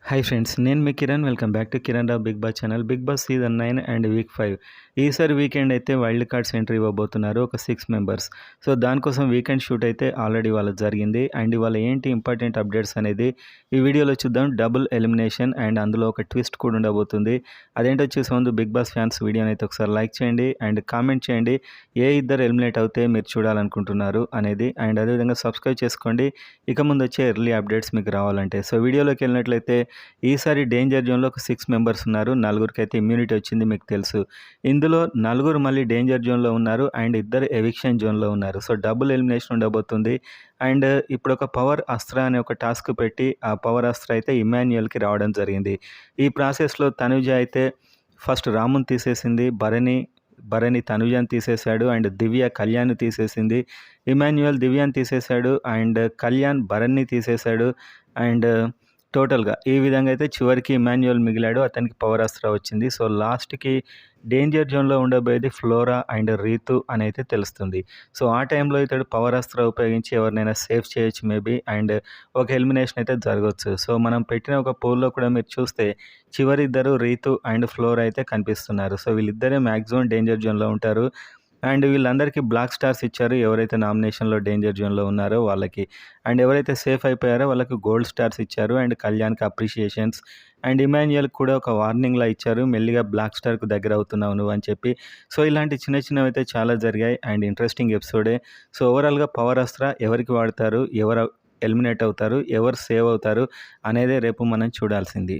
Hi friends, నేను మీ Kiran. Welcome back to Kiran Rao Bigg Boss channel. Bigg Boss season 9 and week 5 ఈసారి weekend అయితే wild cards entry ఇవ్వబోతున్నారు ఒక 6 మెంబర్స్. సో దానికోసం వీకెండ్ షూట్ అయితే ఆల్రెడీ వాళ్ళకి జరిగింది. అండ్ ఇవాళ ఏంటి ఇంపార్టెంట్ అప్డేట్స్ అనేది ఈ వీడియోలో చూద్దాం. డబుల్ ఎలిమినేషన్ అండ్ అందులో ఒక ట్విస్ట్ కూడా ఉండబోతుంది. అదేంటో చూసే ముందు బిగ్ బాస్ ఫ్యాన్స్ వీడియోని అయితే ఒకసారి లైక్ చేయండి అండ్ కామెంట్ చేయండి ఏ ఇద్దరు ఎలిమినేట్ అవుతే మీరు చూడాలనుకుంటున్నారు అనేది. అండ్ అదేవిధంగా సబ్స్క్రైబ్ చేసుకోండి ఇక ముందు వచ్చే ఎర్లీ అప్డేట్స్ మీకు రావాలంటే. సో వీడియోలోకి వెళ్ళినట్లయితే ఈసారి డేంజర్ జోన్లో ఒక 6 మెంబర్స్ ఉన్నారు. నలుగురికైతే ఇమ్యూనిటీ వచ్చింది, మీకు తెలుసు. ఇందులో నలుగురు మళ్ళీ డేంజర్ జోన్లో ఉన్నారు అండ్ ఇద్దరు ఎవిక్షన్ జోన్లో ఉన్నారు. సో డబుల్ ఎలిమినేషన్ ఉండబోతుంది. అండ్ ఇప్పుడు ఒక పవర్ అస్త్ర అనే ఒక టాస్క్ పెట్టి ఆ పవర్ అస్త్ర అయితే ఇమాన్యుయల్కి రావడం జరిగింది. ఈ ప్రాసెస్లో తనుజ అయితే ఫస్ట్ రాముని తీసేసింది, భరణి తనుజని తీసేశాడు అండ్ దివ్య కళ్యాణ్ని తీసేసింది. ఇమాన్యుయల్ దివ్యాని తీసేశాడు అండ్ కళ్యాణ్ భరణ్ని తీసేశాడు. అండ్ టోటల్గా ఈ విధంగా అయితే చివరికి ఇమాన్యుయల్ మిగిలాడు, అతనికి పవర్ అస్త్ర వచ్చింది. సో లాస్ట్కి డేంజర్ జోన్లో ఉండబోయేది ఫ్లోరా అండ్ రీతు అని అయితే తెలుస్తుంది. సో ఆ టైంలో ఇతడు పవర్ అస్త్ర ఉపయోగించి ఎవరినైనా సేఫ్ చేయొచ్చు మేబీ, అండ్ ఒక ఎలిమినేషన్ అయితే జరగవచ్చు. సో మనం పెట్టిన ఒక పోల్లో కూడా మీరు చూస్తే చివరి ఇద్దరు రీతు అండ్ ఫ్లోరా అయితే కనిపిస్తున్నారు. సో వీళ్ళిద్దరే మ్యాక్సిమం డేంజర్ జోన్లో ఉంటారు. అండ్ వీళ్ళందరికీ బ్లాక్ స్టార్స్ ఇచ్చారు, ఎవరైతే నామినేషన్లో డేంజర్ జోన్లో ఉన్నారో వాళ్ళకి. అండ్ ఎవరైతే సేఫ్ అయిపోయారో వాళ్ళకి గోల్డ్ స్టార్స్ ఇచ్చారు అండ్ కళ్యాణ్కి అప్రిషియేషన్స్. అండ్ ఇమాన్యుయల్కి కూడా ఒక వార్నింగ్లా ఇచ్చారు, మెల్లిగా బ్లాక్ స్టార్కు దగ్గర అవుతున్నావు నువ్వు అని చెప్పి. సో ఇలాంటి చిన్న చిన్నవి అయితే చాలా జరిగాయి అండ్ ఇంట్రెస్టింగ్ ఎపిసోడే. సో ఓవరాల్గా పవర్ అస్త్ర ఎవరికి వాడతారు, ఎవరు ఎలిమినేట్ అవుతారు, ఎవరు సేవ్ అవుతారు అనేదే రేపు మనం చూడాల్సింది.